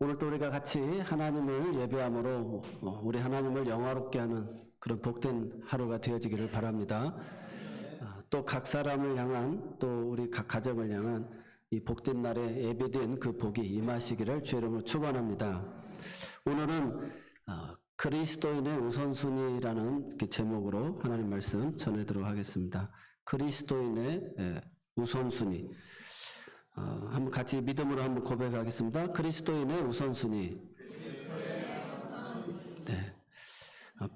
오늘 또 우리가 같이 하나님을 예배함으로 우리 하나님을 영화롭게 하는 그런 복된 하루가 되어지기를 바랍니다. 또 각 사람을 향한 또 우리 각 가정을 향한 이 복된 날에 예배된 그 복이 임하시기를 주의 이름으로 축원합니다. 오늘은 그리스도인의 우선순위라는 제목으로 하나님 말씀 전해드리도록 하겠습니다. 그리스도인의 우선순위. 한번 같이 믿음으로 한번 고백하겠습니다. 그리스도인의 우선순위. 네.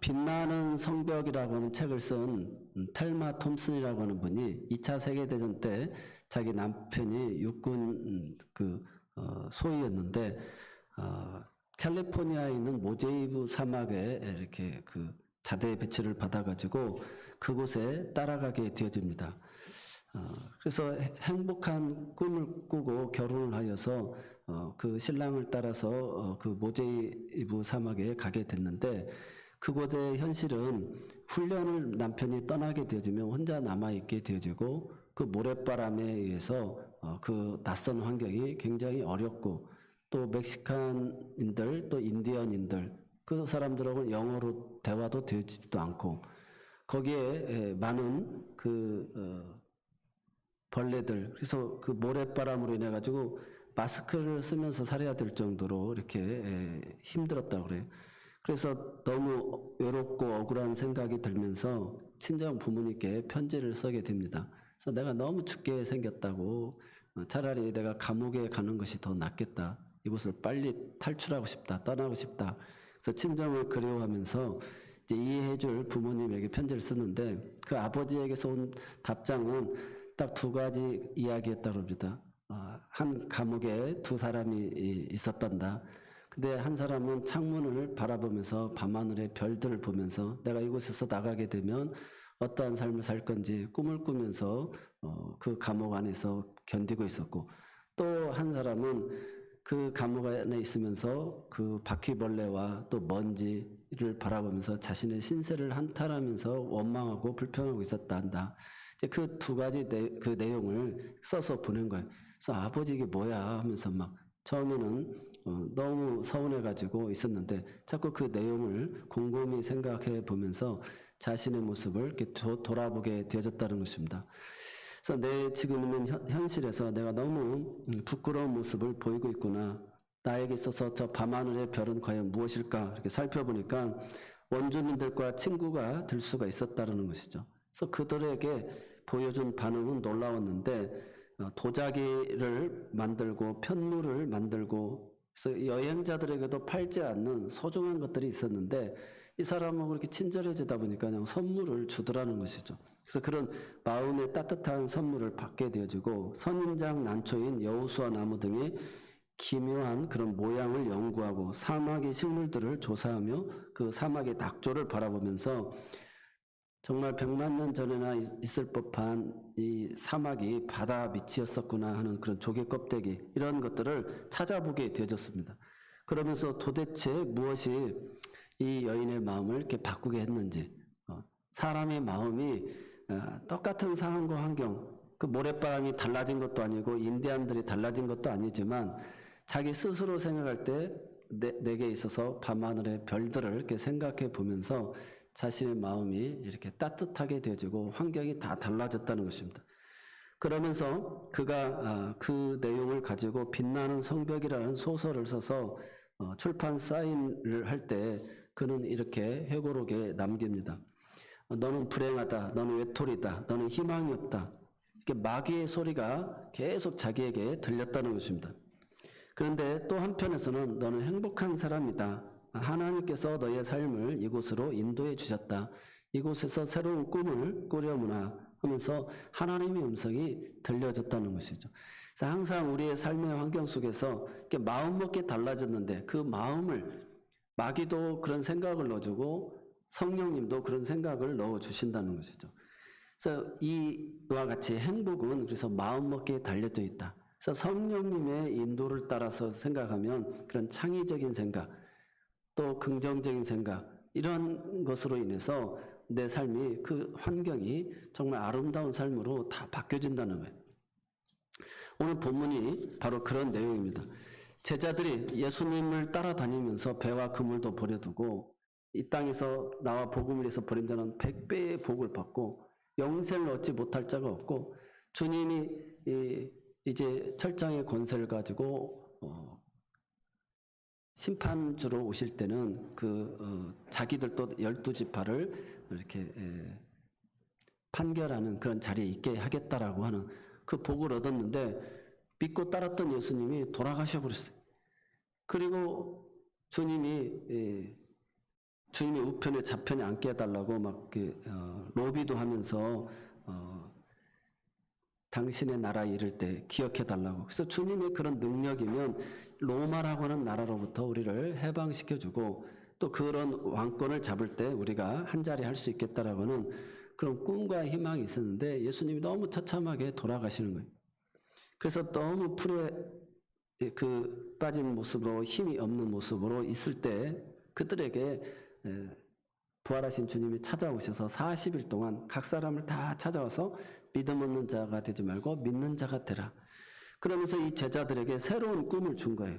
빛나는 성벽이라고 하는 책을 쓴 텔마 톰슨이라고 하는 분이 2차 세계대전 때 자기 남편이 육군 소위였는데 캘리포니아에 있는 모제이브 사막에 이렇게 자대 배치를 받아가지고 그곳에 따라가게 되어집니다. 그래서 행복한 꿈을 꾸고 결혼을 하여서 그 신랑을 따라서 그 모제이브 사막에 가게 됐는데 그곳의 현실은 훈련을 남편이 떠나게 되어지면 혼자 남아있게 되어지고 그 모래바람에 의해서 그 낯선 환경이 굉장히 어렵고 또 멕시칸인들 또 인디언인들 그 사람들하고는 영어로 대화도 되지도 않고 거기에 많은 벌레들, 그래서 그 모래바람으로 인해 가지고 마스크를 쓰면서 살아야 될 정도로 이렇게 힘들었다고 그래요. 그래서 너무 외롭고 억울한 생각이 들면서 친정 부모님께 편지를 쓰게 됩니다. 그래서 내가 너무 죽게 생겼다고 차라리 내가 감옥에 가는 것이 더 낫겠다. 이곳을 빨리 탈출하고 싶다. 떠나고 싶다. 그래서 친정을 그리워하면서 이제 이해해줄 부모님에게 편지를 쓰는데 그 아버지에게서 온 답장은 딱 두 가지 이야기였다고 합니다. 한 감옥에 두 사람이 있었단다. 근데 한 사람은 창문을 바라보면서 밤하늘의 별들을 보면서 내가 이곳에서 나가게 되면 어떠한 삶을 살 건지 꿈을 꾸면서 그 감옥 안에서 견디고 있었고 또 한 사람은 그 감옥 안에 있으면서 그 바퀴벌레와 또 먼지를 바라보면서 자신의 신세를 한탄하면서 원망하고 불평하고 있었다 한다. 그 두 가지 그 내용을 써서 보낸 거예요. 그래서 아버지 이게 뭐야 하면서 막 처음에는 너무 서운해가지고 있었는데 자꾸 그 내용을 곰곰이 생각해 보면서 자신의 모습을 이렇게 돌아보게 되어졌다는 것입니다. 그래서 내 지금 있는 현실에서 내가 너무 부끄러운 모습을 보이고 있구나. 나에게 있어서 저 밤하늘의 별은 과연 무엇일까? 이렇게 살펴보니까 원주민들과 친구가 될 수가 있었다는 것이죠. 그래서 그들에게 보여준 반응은 놀라웠는데 도자기를 만들고 편물을 만들고 그래서 여행자들에게도 팔지 않는 소중한 것들이 있었는데 이 사람하고 그렇게 친절해지다 보니까 그냥 선물을 주더라는 것이죠. 그래서 그런 마음의 따뜻한 선물을 받게 되어지고 선인장 난초인 여우수와 나무 등의 기묘한 그런 모양을 연구하고 사막의 식물들을 조사하며 그 사막의 낙조를 바라보면서 정말 100만 년 전에나 있을 법한 이 사막이 바다 밑이었었구나 하는 그런 조개 껍데기 이런 것들을 찾아보게 되어졌습니다. 그러면서 도대체 무엇이 이 여인의 마음을 이렇게 바꾸게 했는지 사람의 마음이 똑같은 상황과 환경 그 모래바람이 달라진 것도 아니고 인디안들이 달라진 것도 아니지만 자기 스스로 생각할 때 내게 있어서 밤하늘의 별들을 이렇게 생각해 보면서 자신의 마음이 이렇게 따뜻하게 되어지고 환경이 다 달라졌다는 것입니다. 그러면서 그가 그 내용을 가지고 빛나는 성벽이라는 소설을 써서 출판 사인을 할 때 그는 이렇게 회고록에 남깁니다. 너는 불행하다. 너는 외톨이다. 너는 희망이 없다. 이렇게 마귀의 소리가 계속 자기에게 들렸다는 것입니다. 그런데 또 한편에서는 너는 행복한 사람이다. 하나님께서 너의 삶을 이곳으로 인도해 주셨다. 이곳에서 새로운 꿈을 꾸려무나 하면서 하나님의 음성이 들려졌다는 것이죠. 그래서 항상 우리의 삶의 환경 속에서 이렇게 마음먹기 달라졌는데 그 마음을 마귀도 그런 생각을 넣어주고 성령님도 그런 생각을 넣어주신다는 것이죠. 그래서 이와 같이 행복은 그래서 마음먹기에 달려져 있다. 그래서 성령님의 인도를 따라서 생각하면 그런 창의적인 생각 또 긍정적인 생각 이런 것으로 인해서 내 삶이 그 환경이 정말 아름다운 삶으로 다 바뀌어진다는 거예요. 오늘 본문이 바로 그런 내용입니다. 제자들이 예수님을 따라다니면서 배와 그물도 버려두고 이 땅에서 나와 복음을 위해서 버린 자는 100배의 복을 받고 영생을 얻지 못할 자가 없고, 주님이 이제 철장의 권세를 가지고 심판주로 오실 때는 자기들도 12지파를 이렇게 판결하는 그런 자리에 있게 하겠다라고 하는 그 복을 얻었는데, 믿고 따랐던 예수님이 돌아가셔 버렸어요. 그리고 주님이 우편에 좌편에 앉게 해달라고 막 로비도 하면서 당신의 나라 이를 때 기억해달라고. 그래서 주님의 그런 능력이면 로마라고 하는 나라로부터 우리를 해방시켜주고 또 그런 왕권을 잡을 때 우리가 한자리 할 수 있겠다라고 하는 그런 꿈과 희망이 있었는데, 예수님이 너무 처참하게 돌아가시는 거예요. 그래서 너무 풀에 빠진 모습으로, 힘이 없는 모습으로 있을 때 그들에게 부활하신 주님이 찾아오셔서 40일 동안 각 사람을 다 찾아와서 믿음 없는 자가 되지 말고 믿는 자가 되라. 그러면서 이 제자들에게 새로운 꿈을 준 거예요.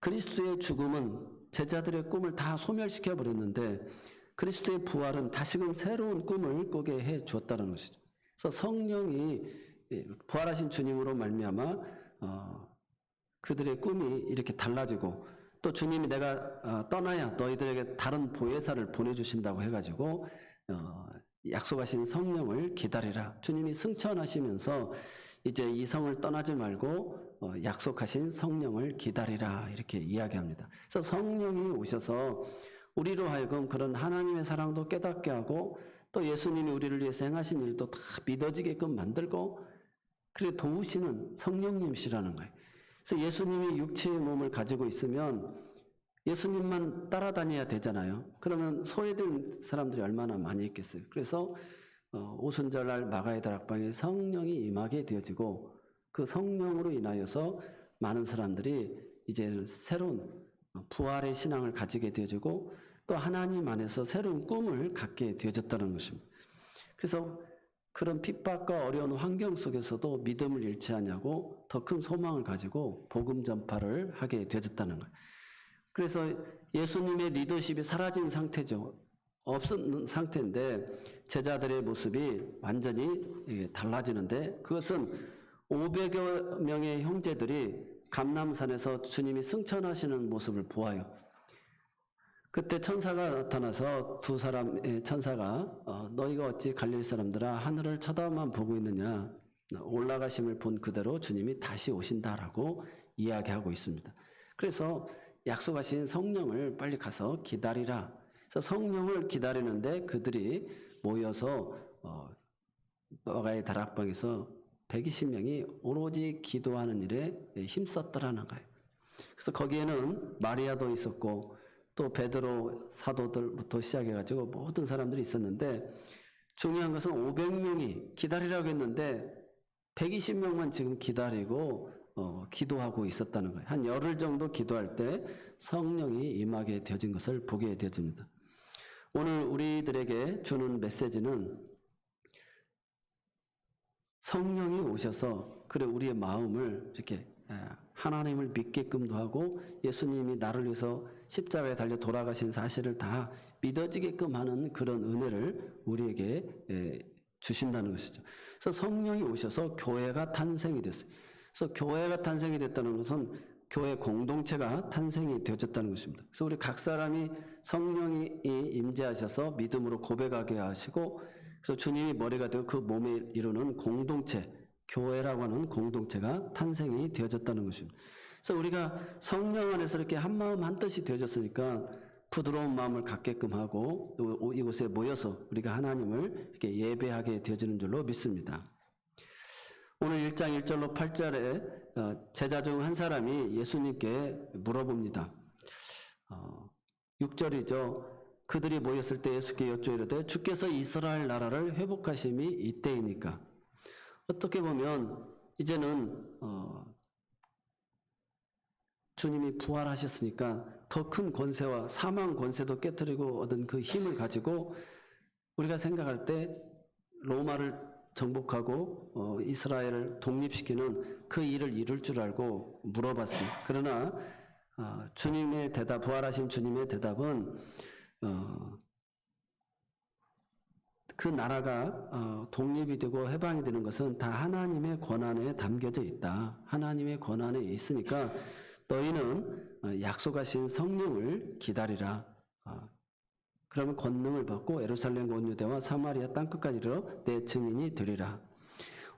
그리스도의 죽음은 제자들의 꿈을 다 소멸시켜 버렸는데 그리스도의 부활은 다시금 새로운 꿈을 꾸게 해 주었다는 것이죠. 그래서 성령이 부활하신 주님으로 말미암아 그들의 꿈이 이렇게 달라지고, 또 주님이 내가 떠나야 너희들에게 다른 보혜사를 보내주신다고 해가지고 약속하신 성령을 기다리라. 주님이 승천하시면서 이제 이 성을 떠나지 말고 약속하신 성령을 기다리라 이렇게 이야기합니다. 그래서 성령이 오셔서 우리로 하여금 그런 하나님의 사랑도 깨닫게 하고, 또 예수님이 우리를 위해서 행하신 일도 다 믿어지게끔 만들고, 그래 도우시는 성령님이시라는 거예요. 그래서 예수님이 육체의 몸을 가지고 있으면 예수님만 따라다녀야 되잖아요. 그러면 소외된 사람들이 얼마나 많이 있겠어요. 그래서 오순절날 마가의 다락방에 성령이 임하게 되어지고, 그 성령으로 인하여서 많은 사람들이 이제 새로운 부활의 신앙을 가지게 되어지고, 또 하나님 안에서 새로운 꿈을 갖게 되어졌다는 것입니다. 그래서 그런 핍박과 어려운 환경 속에서도 믿음을 잃지 않냐고 더 큰 소망을 가지고 복음 전파를 하게 되어졌다는 거예요. 그래서 예수님의 리더십이 사라진 상태죠. 없는 상태인데 제자들의 모습이 완전히 달라지는데, 그것은 500여 명의 형제들이 감람산에서 주님이 승천하시는 모습을 보아요. 그때 천사가 나타나서 두 사람의 천사가 너희가 어찌 갈릴 사람들아 하늘을 쳐다만 보고 있느냐, 올라가심을 본 그대로 주님이 다시 오신다라고 이야기하고 있습니다. 그래서 약속하신 성령을 빨리 가서 기다리라. 그래서 성령을 기다리는데 그들이 모여서 마가의 다락방에서 120명이 오로지 기도하는 일에 힘썼더라는 거예요. 그래서 거기에는 마리아도 있었고 또 베드로 사도들부터 시작해가지고 모든 사람들이 있었는데, 중요한 것은 500명이 기다리라고 했는데 120명만 지금 기다리고 기도하고 있었다는 거예요. 한 열흘 정도 기도할 때 성령이 임하게 되어진 것을 보게 되어집니다. 오늘 우리들에게 주는 메시지는 성령이 오셔서 우리의 마음을 이렇게 하나님을 믿게끔도 하고, 예수님이 나를 위해서 십자가에 달려 돌아가신 사실을 다 믿어지게끔 하는 그런 은혜를 우리에게 주신다는 것이죠. 그래서 성령이 오셔서 교회가 탄생이 됐어요. 그래서 교회가 탄생이 됐다는 것은 교회 공동체가 탄생이 되어졌다는 것입니다. 그래서 우리 각 사람이 성령이 임재하셔서 믿음으로 고백하게 하시고, 그래서 주님이 머리가 되고 그 몸에 이루는 공동체, 교회라고 하는 공동체가 탄생이 되어졌다는 것입니다. 그래서 우리가 성령 안에서 이렇게 한마음 한뜻이 되어졌으니까 부드러운 마음을 갖게끔 하고 또 이곳에 모여서 우리가 하나님을 이렇게 예배하게 되어지는 줄로 믿습니다. 오늘 1장 1절로 8절에 제자 중 한 사람이 예수님께 물어봅니다. 6절이죠. 그들이 모였을 때 예수께 여쭈이르되 주께서 이스라엘 나라를 회복하심이 이때이니까. 어떻게 보면 이제는 주님이 부활하셨으니까 더 큰 권세와 사망 권세도 깨뜨리고 얻은 그 힘을 가지고 우리가 생각할 때 로마를 정복하고 이스라엘을 독립시키는 그 일을 이룰 줄 알고 물어봤어요. 그러나 주님의 대답, 부활하신 주님의 대답은 그 나라가 독립이 되고 해방이 되는 것은 다 하나님의 권한에 담겨져 있다. 하나님의 권한에 있으니까 너희는 약속하신 성령을 기다리라. 그러면 권능을 받고 예루살렘 온 유대와 사마리아 땅끝까지 이르러 내 증인이 되리라.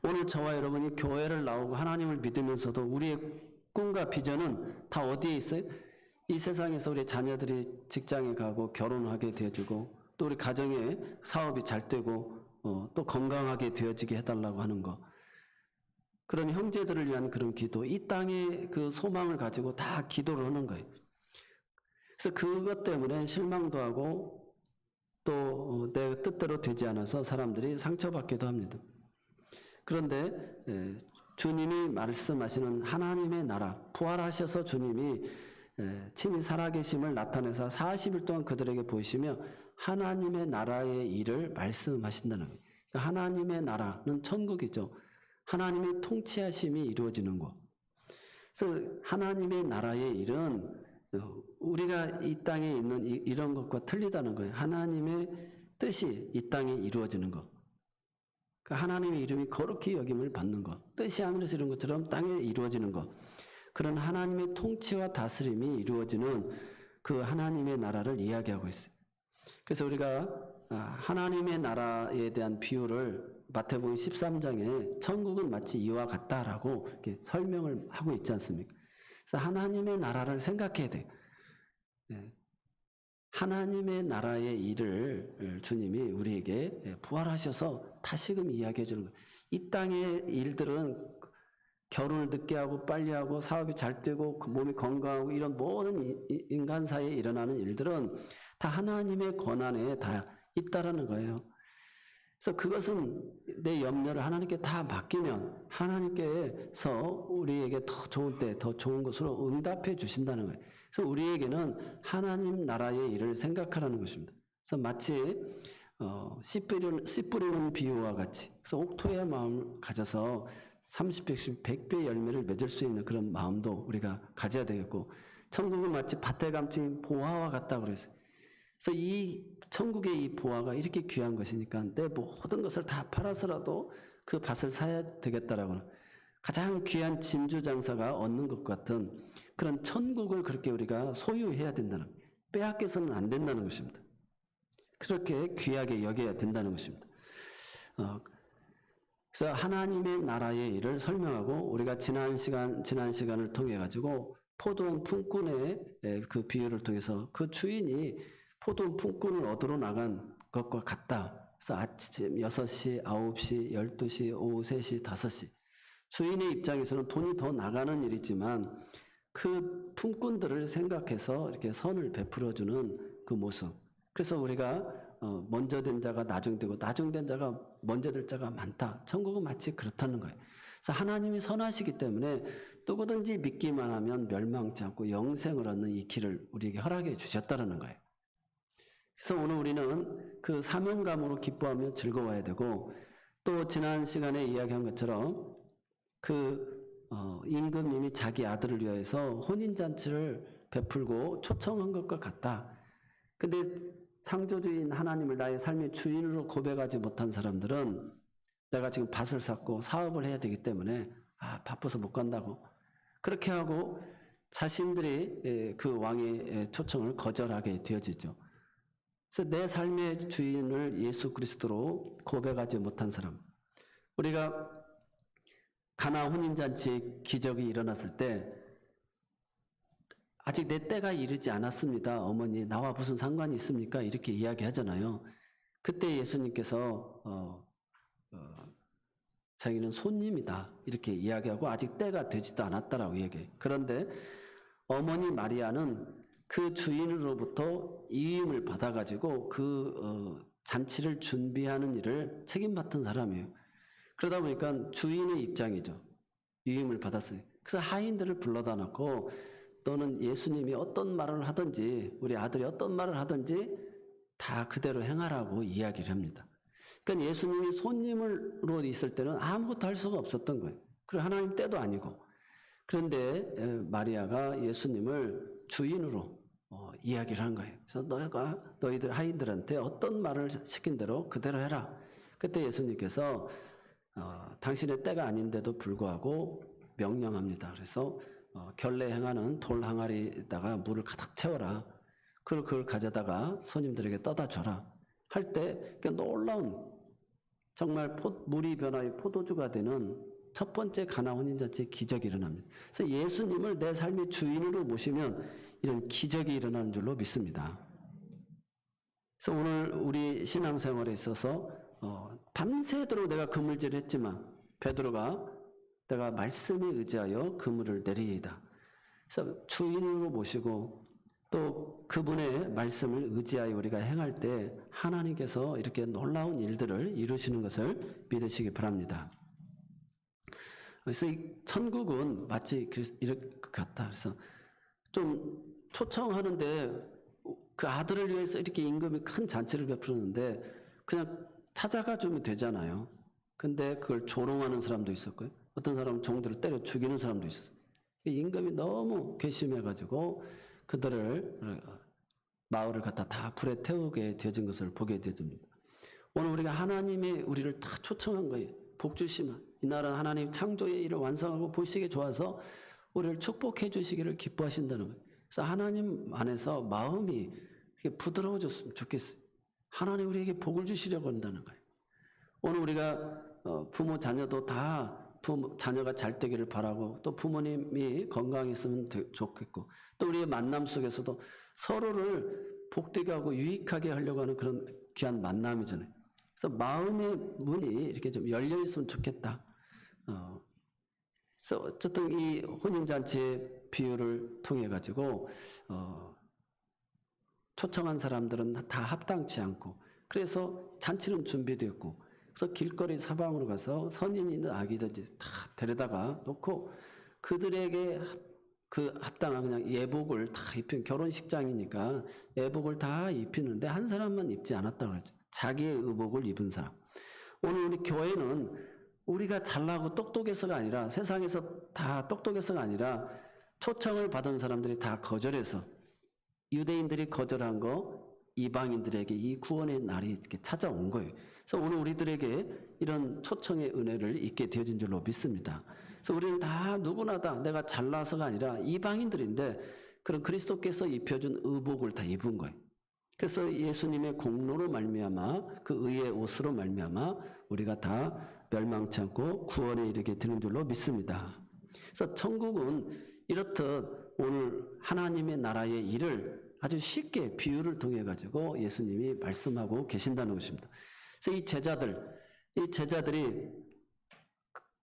오늘 저와 여러분이 교회를 나오고 하나님을 믿으면서도 우리의 꿈과 비전은 다 어디에 있어요? 이 세상에서 우리 자녀들이 직장에 가고 결혼하게 되어지고 또 우리 가정에 사업이 잘 되고 또 건강하게 되어지게 해달라고 하는 거. 그런 형제들을 위한 그런 기도, 이 땅의 그 소망을 가지고 다 기도를 하는 거예요. 그래서 그것 때문에 실망도 하고 또 내 뜻대로 되지 않아서 사람들이 상처받기도 합니다. 그런데 주님이 말씀하시는 하나님의 나라, 부활하셔서 주님이 친히 살아계심을 나타내서 40일 동안 그들에게 보이시며 하나님의 나라의 일을 말씀하신다는 거예요. 그러니까 하나님의 나라는 천국이죠. 하나님의 통치하심이 이루어지는 것. 그래서 하나님의 나라의 일은 우리가 이 땅에 있는 이런 것과 틀리다는 거예요. 하나님의 뜻이 이 땅에 이루어지는 것. 그러니까 하나님의 이름이 거룩히 여김을 받는 것. 뜻이 하늘에서 이룬 것처럼 땅에 이루어지는 것. 그런 하나님의 통치와 다스림이 이루어지는 그 하나님의 나라를 이야기하고 있어요. 그래서 우리가 하나님의 나라에 대한 비유를 마태복음 13장에 천국은 마치 이와 같다라고 이렇게 설명을 하고 있지 않습니까? 그래서 하나님의 나라를 생각해야 돼요. 하나님의 나라의 일을 주님이 우리에게 부활하셔서 다시금 이야기해 주는 거예요. 이 땅의 일들은 결혼을 늦게 하고 빨리 하고 사업이 잘 되고 몸이 건강하고 이런 모든 인간 사이에 일어나는 일들은 다 하나님의 권한에 다 있다라는 거예요. 그래서 그것은 내 염려를 하나님께 다 맡기면 하나님께서 우리에게 더 좋은 때 더 좋은 것으로 응답해 주신다는 거예요. 그래서 우리에게는 하나님 나라의 일을 생각하라는 것입니다. 그래서 마치 씨 뿌리는 비유와 같이 그래서 옥토의 마음을 가져서 30배씩 100배 열매를 맺을 수 있는 그런 마음도 우리가 가져야 되겠고 천국은 마치 밭에 감춘 보화와 같다고 그랬어요. 그래서 이 천국의 이 보화가 이렇게 귀한 것이니까 내 모든 것을 다 팔아서라도 그 밭을 사야 되겠다라고 가장 귀한 진주 장사가 얻는 것 같은 그런 천국을 그렇게 우리가 소유해야 된다는 빼앗겨서는 안 된다는 것입니다. 그렇게 귀하게 여겨야 된다는 것입니다. 그래서 하나님의 나라의 일을 설명하고 우리가 지난 시간을 통해 가지고 포도원 품꾼의 그 비유를 통해서 그 주인이 포도원 품꾼을 얻으러 나간 것과 같다. 그래서 아침 6시, 9시, 12시, 오후 3시, 5시 주인의 입장에서는 돈이 더 나가는 일이지만 그 품꾼들을 생각해서 이렇게 선을 베풀어주는 그 모습. 그래서 우리가 먼저 된 자가 나중되고 나중된 자가 먼저 될 자가 많다. 천국은 마치 그렇다는 거예요. 그래서 하나님이 선하시기 때문에 누구든지 믿기만 하면 멸망치 않고 영생을 얻는 이 길을 우리에게 허락해 주셨다는 거예요. 그래서 오늘 우리는 그 사명감으로 기뻐하며 즐거워야 되고 또 지난 시간에 이야기한 것처럼 그 임금님이 자기 아들을 위해서 혼인잔치를 베풀고 초청한 것과 같다. 근데 창조주인 하나님을 나의 삶의 주인으로 고백하지 못한 사람들은 내가 지금 밭을 샀고 사업을 해야 되기 때문에 바빠서 못 간다고 그렇게 하고 자신들이 그 왕의 초청을 거절하게 되어지죠. 그래서 내 삶의 주인을 예수 그리스도로 고백하지 못한 사람, 우리가 가나 혼인잔치의 기적이 일어났을 때 아직 내 때가 이르지 않았습니다. 어머니 나와 무슨 상관이 있습니까? 이렇게 이야기하잖아요. 그때 예수님께서 자기는 손님이다 이렇게 이야기하고 아직 때가 되지도 않았다라고 얘기해요. 그런데 어머니 마리아는 그 주인으로부터 이임을 받아가지고 그 잔치를 준비하는 일을 책임맡은 사람이에요. 그러다 보니까 주인의 입장이죠. 이임을 받았어요. 그래서 하인들을 불러다 놓고 너는 예수님이 어떤 말을 하든지 우리 아들이 어떤 말을 하든지 다 그대로 행하라고 이야기를 합니다. 그러니까 예수님이 손님으로 있을 때는 아무것도 할 수가 없었던 거예요. 그리고 하나님 때도 아니고. 그런데 마리아가 예수님을 주인으로 이야기를 한 거예요. 그래서 너희들 하인들한테 어떤 말을 시킨 대로 그대로 해라. 그때 예수님께서 당신의 때가 아닌데도 불구하고 명령합니다. 그래서 결례 행하는 돌 항아리에다가 물을 가득 채워라. 그걸 가져다가 손님들에게 떠다 줘라. 할 때 놀라운 정말 물이 변화의 포도주가 되는 첫 번째 가나 혼인잔치의 기적이 일어납니다. 그래서 예수님을 내 삶의 주인으로 모시면 이런 기적이 일어나는 줄로 믿습니다. 그래서 오늘 우리 신앙생활에 있어서 밤새도록 내가 그물질을 했지만 베드로가 내가 말씀에 의지하여 그물을 내리이다. 그래서 주인으로 모시고 또 그분의 말씀을 의지하여 우리가 행할 때 하나님께서 이렇게 놀라운 일들을 이루시는 것을 믿으시기 바랍니다. 그래서 이 천국은 마치 이럴 것 같다. 그래서 좀 초청하는데 그 아들을 위해서 이렇게 임금이 큰 잔치를 베푸는데 그냥 찾아가 주면 되잖아요. 근데 그걸 조롱하는 사람도 있었고요. 어떤 사람은 종들을 때려 죽이는 사람도 있었어요. 임금이 너무 괘씸해가지고 그들을 마을을 갖다 다 불에 태우게 되어진 것을 보게 되어집니다. 오늘 우리가 하나님의 우리를 다 초청한 거예요. 복 주시면 이 나라는 하나님 창조의 일을 완성하고 보시기에 좋아서 우리를 축복해 주시기를 기뻐하신다는 거예요. 그래서 하나님 안에서 마음이 이렇게 부드러워졌으면 좋겠어요. 하나님 우리에게 복을 주시려고 한다는 거예요. 오늘 우리가 부모 자녀도 다 자녀가 잘 되기를 바라고 또 부모님이 건강했으면 좋겠고 또 우리의 만남 속에서도 서로를 복되게 하고 유익하게 하려고 하는 그런 귀한 만남이잖아요. 그래서 마음의 문이 이렇게 좀 열려 있으면 좋겠다. 그래서 어쨌든 이 혼인잔치의 비유를 통해 가지고 초청한 사람들은 다 합당치 않고 그래서 잔치는 준비되었고 그래서 길거리 사방으로 가서 선인 있는 아기든지 다 데려다가 놓고 그들에게 그 합당한 그냥 예복을 다 입힌 결혼식장이니까 예복을 다 입히는데 한 사람만 입지 않았다고 그랬죠. 자기의 의복을 입은 사람. 오늘 우리 교회는 우리가 잘나고 똑똑해서가 아니라 세상에서 다 똑똑해서가 아니라 초청을 받은 사람들이 다 거절해서 유대인들이 거절한 거 이방인들에게 이 구원의 날이 이렇게 찾아온 거예요. 그래서 오늘 우리들에게 이런 초청의 은혜를 잊게 되어진 줄로 믿습니다. 그래서 우리는 다 누구나 다 내가 잘나서가 아니라 이방인들인데 그런 그리스도께서 입혀준 의복을 다 입은 거예요. 그래서 예수님의 공로로 말미암아 그 의의 옷으로 말미암아 우리가 다 멸망치 않고 구원에 이르게 되는 줄로 믿습니다. 그래서 천국은 이렇듯 오늘 하나님의 나라의 일을 아주 쉽게 비유를 통해 가지고 예수님이 말씀하고 계신다는 것입니다. 그래서 이 제자들이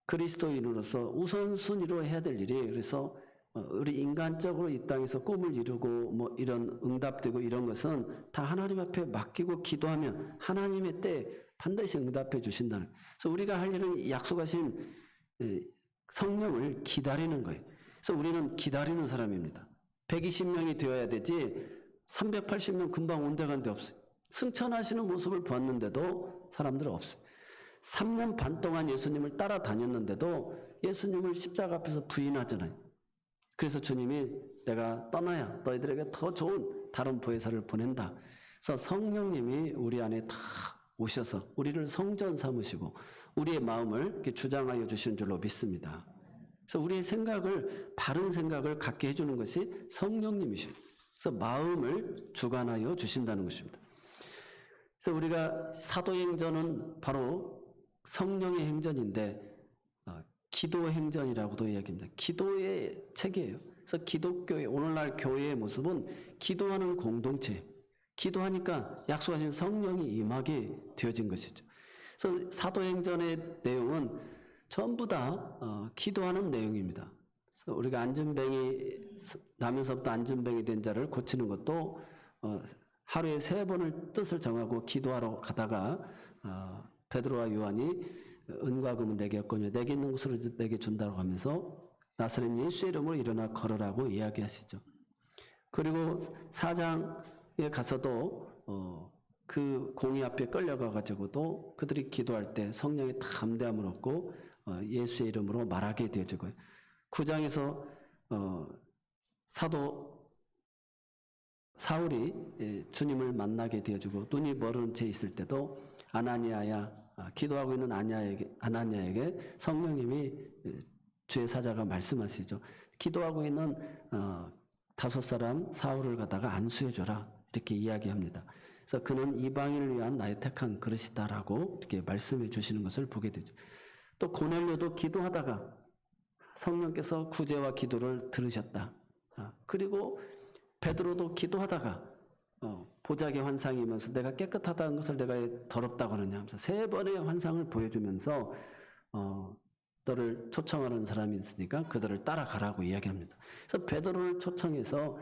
그리스도인으로서 우선순위로 해야 될 일이 그래서 우리 인간적으로 이 땅에서 꿈을 이루고 뭐 이런 응답되고 이런 것은 다 하나님 앞에 맡기고 기도하면 하나님의 때에 반드시 응답해 주신다는. 그래서 우리가 할 일은 약속하신 성령을 기다리는 거예요. 그래서 우리는 기다리는 사람입니다. 120명이 되어야 되지 380명 금방 온데간데 없어요. 승천하시는 모습을 보았는데도 사람들은 없어요. 3년 반 동안 예수님을 따라다녔는데도 예수님을 십자가 앞에서 부인하잖아요. 그래서 주님이 내가 떠나야 너희들에게 더 좋은 다른 보혜사를 보낸다. 그래서 성령님이 우리 안에 다 오셔서 우리를 성전 삼으시고 우리의 마음을 이렇게 주장하여 주시는 줄로 믿습니다. 그래서 우리의 생각을 바른 생각을 갖게 해주는 것이 성령님이시죠. 그래서 마음을 주관하여 주신다는 것입니다. 그래서 우리가 사도행전은 바로 성령의 행전인데 기도 행전이라고도 이야기합니다. 기도의 책이에요. 그래서 기독교의 오늘날 교회의 모습은 기도하는 공동체, 기도하니까 약속하신 성령이 임하게 되어진 것이죠. 그래서 사도행전의 내용은 전부 다 기도하는 내용입니다. 그래서 우리가 안진뱅이 나면서부터 안진뱅이 된 자를 고치는 것도 하루에 3번을 뜻을 정하고 기도하러 가다가 베드로와 요한이 은과 금은 내게 없거니와 내게 있는 것으로 내게 준다고 하면서 나사렛 예수의 이름으로 일어나 걸으라고 이야기하시죠. 그리고 4장에 가서도 그 공의 앞에 끌려가 가지고도 그들이 기도할 때 성령의 담대함을 얻고 예수의 이름으로 말하게 되어지고요. 9장에서 사도 사울이 주님을 만나게 되어지고 눈이 멀은 채 있을 때도 아나니아야, 기도하고 있는 아나니아에게 성령님이 주의 사자가 말씀하시죠. 기도하고 있는 5 사울을 갖다가 안수해줘라, 이렇게 이야기합니다. 그래서 그는 이방인을 위한 나의 택한 그릇이다라고 이렇게 말씀해 주시는 것을 보게 되죠. 또 고넬료도 기도하다가 성령께서 구제와 기도를 들으셨다. 그리고 베드로도 기도하다가 보자기 환상이 면서 내가 깨끗하다는 것을 내가 더럽다고 하느냐 하면서 3번의 환상을 보여주면서 너를 초청하는 사람이 있으니까 그들을 따라가라고 이야기합니다. 그래서 베드로를 초청해서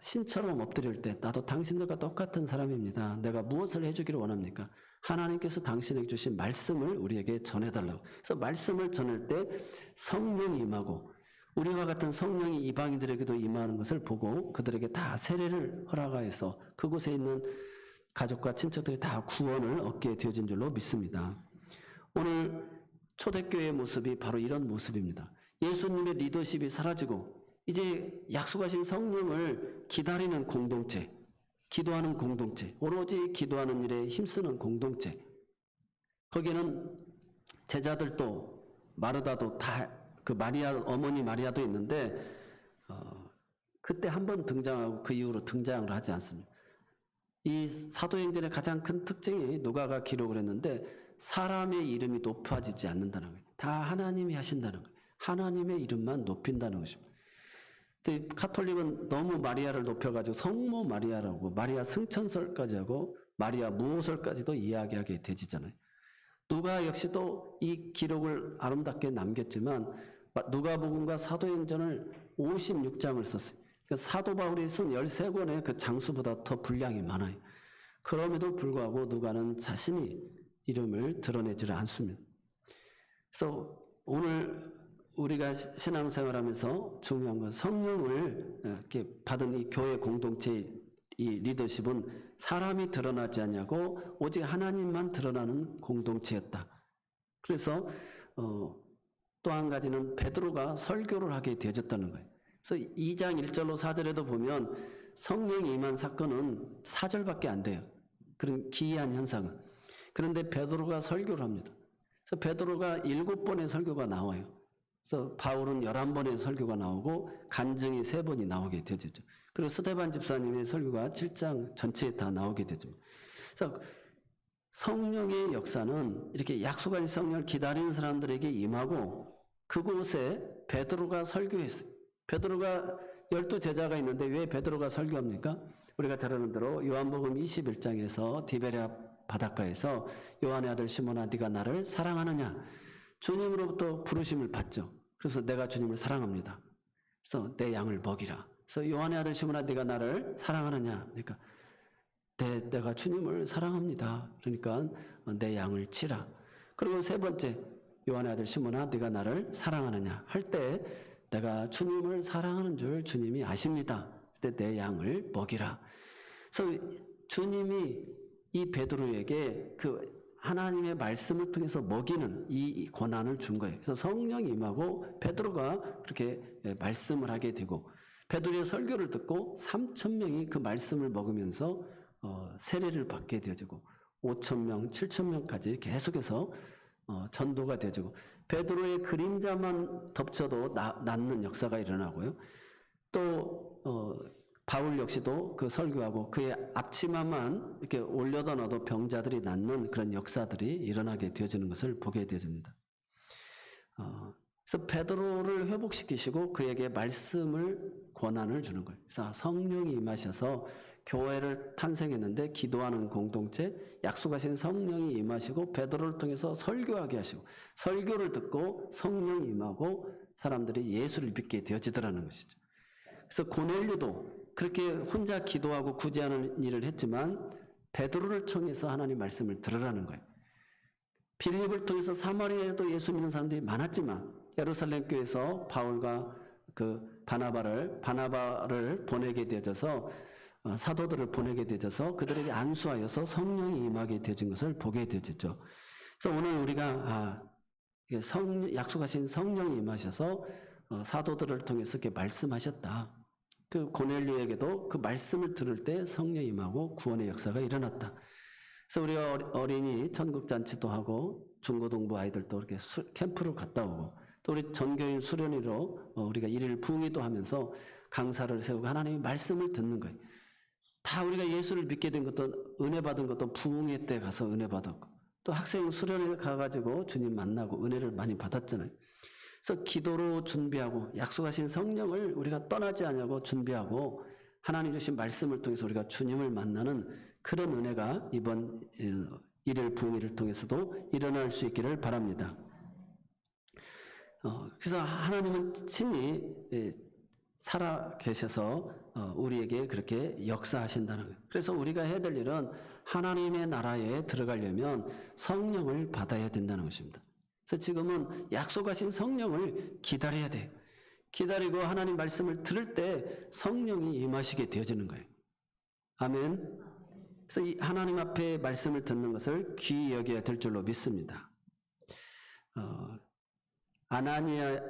신처럼 엎드릴 때 나도 당신들과 똑같은 사람입니다. 내가 무엇을 해주기를 원합니까? 하나님께서 당신에게 주신 말씀을 우리에게 전해달라고. 그래서 말씀을 전할 때 성령이 임하고 우리와 같은 성령이 이방인들에게도 임하는 것을 보고 그들에게 다 세례를 허락하여서 그곳에 있는 가족과 친척들이 다 구원을 얻게 되어진 줄로 믿습니다. 오늘 초대교회의 모습이 바로 이런 모습입니다. 예수님의 리더십이 사라지고 이제 약속하신 성령을 기다리는 공동체, 기도하는 공동체, 오로지 기도하는 일에 힘쓰는 공동체. 거기에는 제자들도 마르다도 다 그 마리아, 어머니 마리아도 있는데 그때 한 번 등장하고 그 이후로 등장을 하지 않습니다. 이 사도행전의 가장 큰 특징이 누가가 기록을 했는데 사람의 이름이 높아지지 않는다는 거예요. 다 하나님이 하신다는 거예요. 하나님의 이름만 높인다는 것입니다. 근데 카톨릭은 너무 마리아를 높여가지고 성모 마리아라고 마리아 승천설까지 하고 마리아 무호설까지도 이야기하게 되지잖아요. 누가 역시도 이 기록을 아름답게 남겼지만 누가복음과 사도행전을 56장을 썼어요. 그러니까 사도 바울이 쓴 13권의 그 장수보다 더 분량이 많아요. 그럼에도 불구하고 누가는 자신이 이름을 드러내지를 않습니다. 그래서 오늘 우리가 신앙생활하면서 중요한 건 성령을 이렇게 받은 이 교회 공동체의 이 리더십은 사람이 드러나지 않냐고 오직 하나님만 드러나는 공동체였다. 그래서 또 한 가지는 베드로가 설교를 하게 되어졌다는 거예요. 그래서 2장 1절로 4절에도 보면 성령이 임한 사건은 4절밖에 안 돼요. 그런 기이한 현상은. 그런데 베드로가 설교를 합니다. 그래서 베드로가 7번의 설교가 나와요. 그래서 바울은 11번의 설교가 나오고 간증이 3번이 나오게 되죠. 그리고 스데반 집사님의 설교가 7장 전체에 다 나오게 되죠. 그래서 성령의 역사는 이렇게 약속한 성령을 기다리는 사람들에게 임하고 그곳에 베드로가 설교했어요. 베드로가 12제자가 있는데 왜 베드로가 설교합니까? 우리가 잘 아는 대로 요한복음 21장에서 디베랴 바닷가에서 요한의 아들 시몬아 네가 나를 사랑하느냐? 주님으로부터 부르심을 받죠. 그래서 내가 주님을 사랑합니다. 그래서 내 양을 먹이라. 그래서 요한의 아들 시몬아 네가 나를 사랑하느냐? 그러니까 내가 주님을 사랑합니다. 그러니까 내 양을 치라. 그리고 3번째 요한의 아들 시몬아 네가 나를 사랑하느냐 할 때 내가 주님을 사랑하는 줄 주님이 아십니다. 그때 내 양을 먹이라. 그래서 주님이 이 베드로에게 그 하나님의 말씀을 통해서 먹이는 이 권한을 준 거예요. 그래서 성령이 임하고 베드로가 그렇게 말씀을 하게 되고 베드로의 설교를 듣고 3,000명이 그 말씀을 먹으면서 세례를 받게 되어지고 5,000명, 7,000명까지 계속해서 전도가 되어지고 베드로의 그림자만 덮쳐도 낫는 역사가 일어나고요. 또 바울 역시도 그 설교하고 그의 앞치마만 이렇게 올려다 놔도 병자들이 낫는 그런 역사들이 일어나게 되어지는 것을 보게 되어집니다. 그래서 베드로를 회복시키시고 그에게 말씀을 권한을 주는 거예요. 그래서 성령이 임하셔서 교회를 탄생했는데 기도하는 공동체, 약속하신 성령이 임하시고 베드로를 통해서 설교하게 하시고 설교를 듣고 성령이 임하고 사람들이 예수를 믿게 되어지더라는 것이죠. 그래서 고넬료도 그렇게 혼자 기도하고 구제하는 일을 했지만 베드로를 통해서 하나님 말씀을 들으라는 거예요. 빌립을 통해서 사마리아에도 예수 믿는 사람들이 많았지만 예루살렘 교회에서 바울과 그 바나바를 보내게 되어져서 사도들을 보내게 되어서 그들에게 안수하여서 성령이 임하게 되어진 것을 보게 되었죠. 그래서 오늘 우리가 약속하신 성령이 임하셔서 사도들을 통해서 이렇게 말씀하셨다. 그 고넬료에게도 그 말씀을 들을 때 성령이 임하고 구원의 역사가 일어났다. 그래서 우리가 어린이 천국잔치도 하고 중고등부 아이들도 이렇게 캠프를 갔다 오고 또 우리 전교인 수련회로 우리가 일일 부흥회도 하면서 강사를 세우고 하나님의 말씀을 듣는 거예요. 다 우리가 예수를 믿게 된 것도 은혜 받은 것도 부흥회 때 가서 은혜 받았고 또 학생 수련회 가가지고 주님 만나고 은혜를 많이 받았잖아요. 그래서 기도로 준비하고 약속하신 성령을 우리가 떠나지 않냐고 준비하고 하나님 주신 말씀을 통해서 우리가 주님을 만나는 그런 은혜가 이번 일일 부흥회를 통해서도 일어날 수 있기를 바랍니다. 그래서 하나님은 친히 살아 계셔서 우리에게 그렇게 역사하신다는 거예요. 그래서 우리가 해야 될 일은 하나님의 나라에 들어가려면 성령을 받아야 된다는 것입니다. 그래서 지금은 약속하신 성령을 기다려야 돼요. 기다리고 하나님 말씀을 들을 때 성령이 임하시게 되어지는 거예요. 아멘. 그래서 이 하나님 앞에 말씀을 듣는 것을 귀히 여겨야 될 줄로 믿습니다. 아나니아와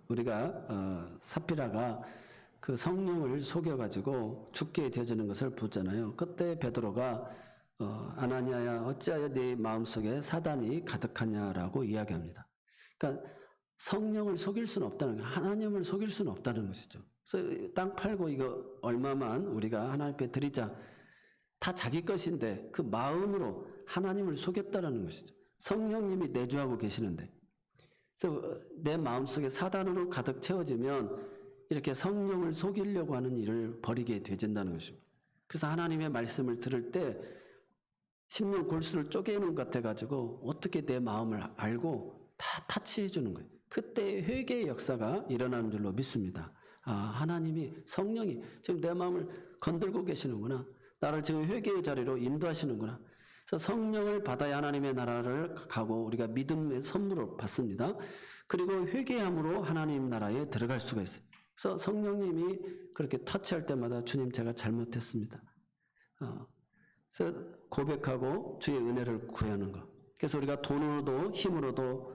우리가 삽비라가 그 성령을 속여가지고 죽게 되어지는 것을 보잖아요. 그때 베드로가 아나니아야 어찌하여 네 마음속에 사단이 가득하냐라고 이야기합니다. 그러니까 성령을 속일 수는 없다는 거예요. 하나님을 속일 수는 없다는 것이죠. 그래서 땅 팔고 이거 얼마만 우리가 하나님 앞에 드리자. 다 자기 것인데 그 마음으로 하나님을 속였다는 것이죠. 성령님이 내주하고 계시는데. 그래서 내 마음속에 사단으로 가득 채워지면 이렇게 성령을 속이려고 하는 일을 벌이게 되진다는 것입니다. 그래서 하나님의 말씀을 들을 때 십년 골수를 쪼개는 것 같아가지고 어떻게 내 마음을 알고 다 타치해 주는 거예요. 그때 회개의 역사가 일어나는 줄로 믿습니다. 하나님이 성령이 지금 내 마음을 건들고 계시는구나. 나를 지금 회개의 자리로 인도하시는구나. 그래서 성령을 받아야 하나님의 나라를 가고 우리가 믿음의 선물을 받습니다. 그리고 회개함으로 하나님 나라에 들어갈 수가 있어요. 그래서 성령님이 그렇게 터치할 때마다 주님 제가 잘못했습니다. 그래서 고백하고 주의 은혜를 구하는 것. 그래서 우리가 돈으로도 힘으로도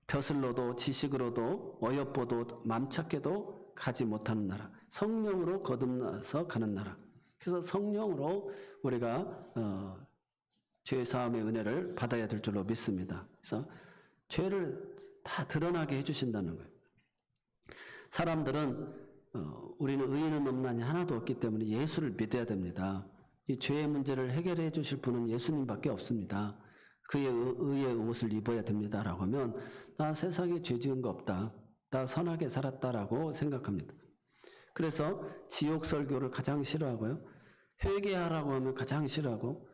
벼슬로도 지식으로도 어여뻐도 맘착해도 가지 못하는 나라. 성령으로 거듭나서 가는 나라. 그래서 성령으로 우리가 죄 사함의 은혜를 받아야 될 줄로 믿습니다. 그래서 죄를 다 드러나게 해주신다는 거예요. 사람들은 우리는 의인은 없나니 하나도 없기 때문에 예수를 믿어야 됩니다. 이 죄의 문제를 해결해 주실 분은 예수님밖에 없습니다. 그의 의의 옷을 입어야 됩니다라고 하면 나 세상에 죄 지은 거 없다. 나 선하게 살았다라고 생각합니다. 그래서 지옥 설교를 가장 싫어하고요. 회개하라고 하면 가장 싫어하고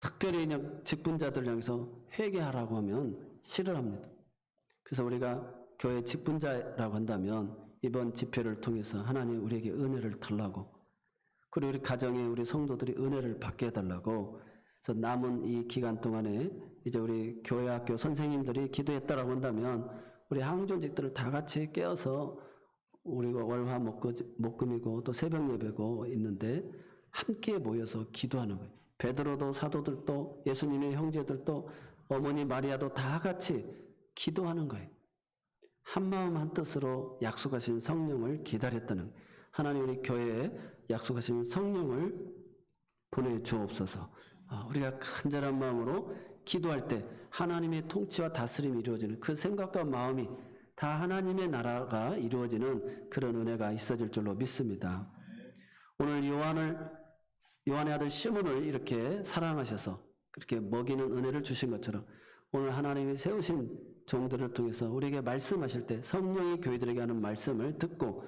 특별히 그냥 직분자들 향해서 회개하라고 하면 싫어합니다. 그래서 우리가 교회 직분자라고 한다면 이번 집회를 통해서 하나님 우리에게 은혜를 달라고 그리고 우리 가정에 우리 성도들이 은혜를 받게 해달라고 그래서 남은 이 기간 동안에 이제 우리 교회 학교 선생님들이 기도했다라고 한다면 우리 항존직들을 다 같이 깨어서 우리가 월화 목금이고 또 새벽 예배고 있는데 함께 모여서 기도하는 거예요. 베드로도 사도들도 예수님의 형제들도 어머니 마리아도 다 같이 기도하는 거예요. 한마음 한뜻으로 약속하신 성령을 기다렸다는 하나님 우리 교회에 약속하신 성령을 보내주옵소서. 우리가 간절한 마음으로 기도할 때 하나님의 통치와 다스림이 이루어지는 그 생각과 마음이 다 하나님의 나라가 이루어지는 그런 은혜가 있어질 줄로 믿습니다. 오늘 요한의 아들 시몬을 이렇게 사랑하셔서 그렇게 먹이는 은혜를 주신 것처럼 오늘 하나님이 세우신 종들을 통해서 우리에게 말씀하실 때 성령이 교회들에게 하는 말씀을 듣고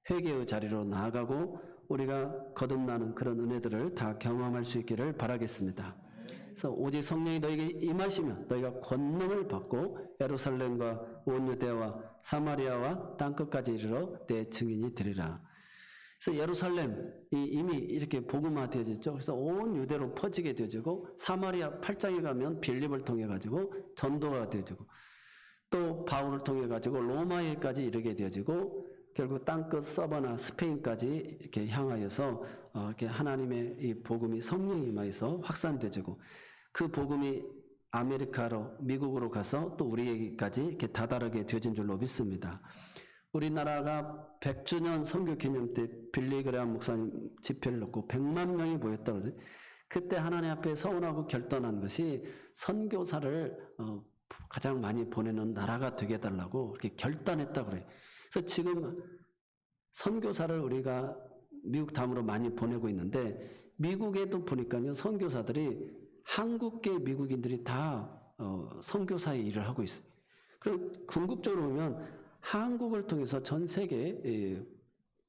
회개의 자리로 나아가고 우리가 거듭나는 그런 은혜들을 다 경험할 수 있기를 바라겠습니다. 그래서 오직 성령이 너에게 임하시면 너희가 권능을 받고 예루살렘과 온 유대와 사마리아와 땅끝까지 이르러 내 증인이 되리라. 그래서 예루살렘이 이미 이렇게 복음화되어졌죠. 그래서 온 유대로 퍼지게 되어지고 사마리아 8장에 가면 빌립을 통해 가지고 전도가 되어지고 또 바울을 통해 가지고 로마에까지 이르게 되어지고 결국 땅끝 서버나 스페인까지 이렇게 향하여서 이렇게 하나님의 이 복음이 성령이 임하여서 확산되지고 그 복음이 아메리카로 미국으로 가서 또 우리에게까지 이렇게 다다르게 되어진 줄로 믿습니다. 우리나라가 100주년 선교 기념 때 빌리그레암 목사님 집회를 놓고 100만 명이 모였다고 그러죠. 그때 하나님 앞에 서원하고 결단한 것이 선교사를 가장 많이 보내는 나라가 되게 해달라고 이렇게 결단했다고 그래요. 그래서 지금 선교사를 우리가 미국 다음으로 많이 보내고 있는데 미국에도 보니까요 선교사들이 한국계 미국인들이 다 선교사의 일을 하고 있어요. 그리고 궁극적으로 보면 한국을 통해서 전 세계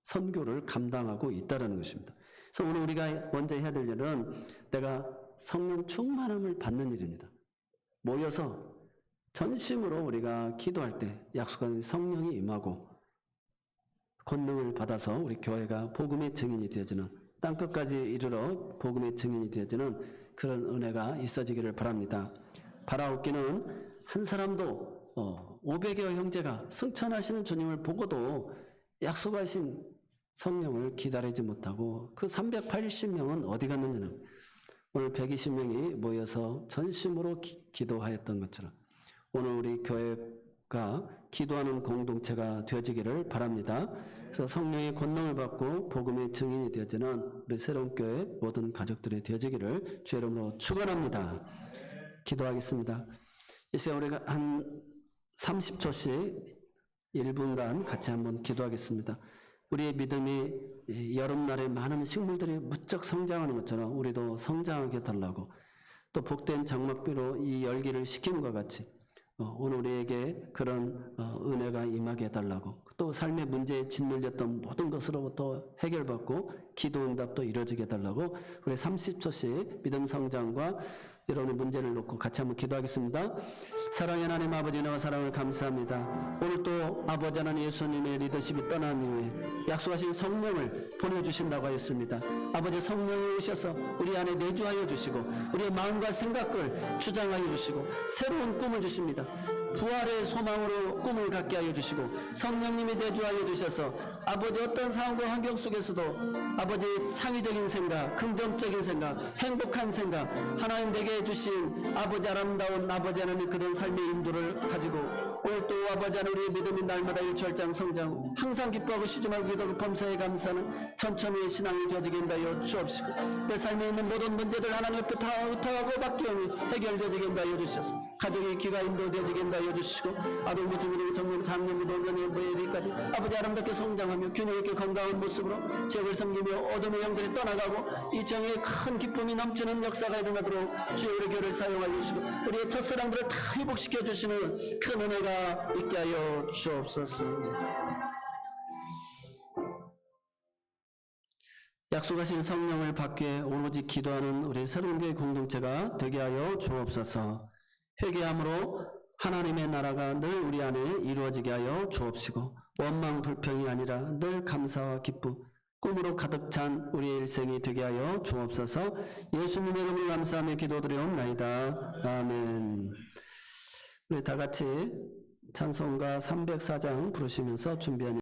선교를 감당하고 있다는 것입니다. 그래서 오늘 우리가 먼저 해야 될 일은 내가 성령 충만함을 받는 일입니다. 모여서 전심으로 우리가 기도할 때 약속한 성령이 임하고 권능을 받아서 우리 교회가 복음의 증인이 되어지는 땅끝까지 이르러 복음의 증인이 되어지는 그런 은혜가 있어지기를 바랍니다. 바라옵기는 한 사람도 500여 형제가 승천하시는 주님을 보고도 약속하신 성령을 기다리지 못하고 그 380명은 어디 갔느냐는 오늘 120명이 모여서 전심으로 기도하였던 것처럼 오늘 우리 교회가 기도하는 공동체가 되어지기를 바랍니다. 그래서 성령의 권능을 받고 복음의 증인이 되어지는 우리 새로운 교회 모든 가족들이 되어지기를 주의 이름으로 축원합니다. 기도하겠습니다. 이 시간 우리가 한 30초씩 1분간 같이 한번 기도하겠습니다. 우리의 믿음이 여름날에 많은 식물들이 무척 성장하는 것처럼 우리도 성장하게 해달라고 또 복된 장막비로 이 열기를 식힘과 같이 오늘 우리에게 그런 은혜가 임하게 해달라고 또 삶의 문제에 짓눌렸던 모든 것으로부터 해결받고 기도응답도 이루어지게 해달라고 우리 30초씩 믿음 성장과 여러분의 문제를 놓고 같이 한번 기도하겠습니다. 사랑의 하나님 아버지 나와 사랑을 감사합니다. 오늘 또 아버지 하나님 예수님의 리더십이 떠난 이후에 약속하신 성령을 보내주신다고 하였습니다. 아버지 성령이 오셔서 우리 안에 내주하여 주시고 우리의 마음과 생각을 주장하여 주시고 새로운 꿈을 주십니다. 부활의 소망으로 꿈을 갖게 하여 주시고 성령님이 내주하여 주셔서 아버지 어떤 상황과 환경 속에서도 아버지의 창의적인 생각, 긍정적인 생각, 행복한 생각 하나님 내게 주신 아버지 아름다운 아버지 하나님 그런 삶의 인도를 가지고 오늘 또 아버지 하나님 우리의 믿음이 날마다 일철장 성장 항상 기뻐하고 쉬지 말고 기도하고 범사에 감사하는 천천히 신앙이 되어지게 하여 주옵시고 내 삶에 있는 모든 문제들 하나님 옆에 다 의탁하고 받기오니 해결되어지게 하여 주셔서 가족의 귀가 인도되어지게 하여 주시고 아들 무중으로 정령 장년으로 노년의 모여리까지 아버지 아름답게 성장하며 균형 있게 건강한 모습으로 지역을 섬기며 어둠의 영들이 떠나가고 이 지역에 큰 기쁨이 넘치는 역사가 일어나도록 주의 우리 교회를 사용하여 주시고 우리의 첫사랑들을 다 회복시켜 주시는 큰 은혜가 있게 하여 주옵소서. 약속하신 성령을 받기 위해 오로지 기도하는 우리 새로운 교회 공동체가 되게 하여 주옵소서. 회개함으로 하나님의 나라가 늘 우리 안에 이루어지게 하여 주옵시고 원망 불평이 아니라 늘 감사와 기쁨 꿈으로 가득 찬 우리의 일생이 되게 하여 주옵소서. 예수님의 이름으로 감사하며 기도드리옵나이다. 아멘. 우리 다 같이 찬송가 304장 부르시면서 준비한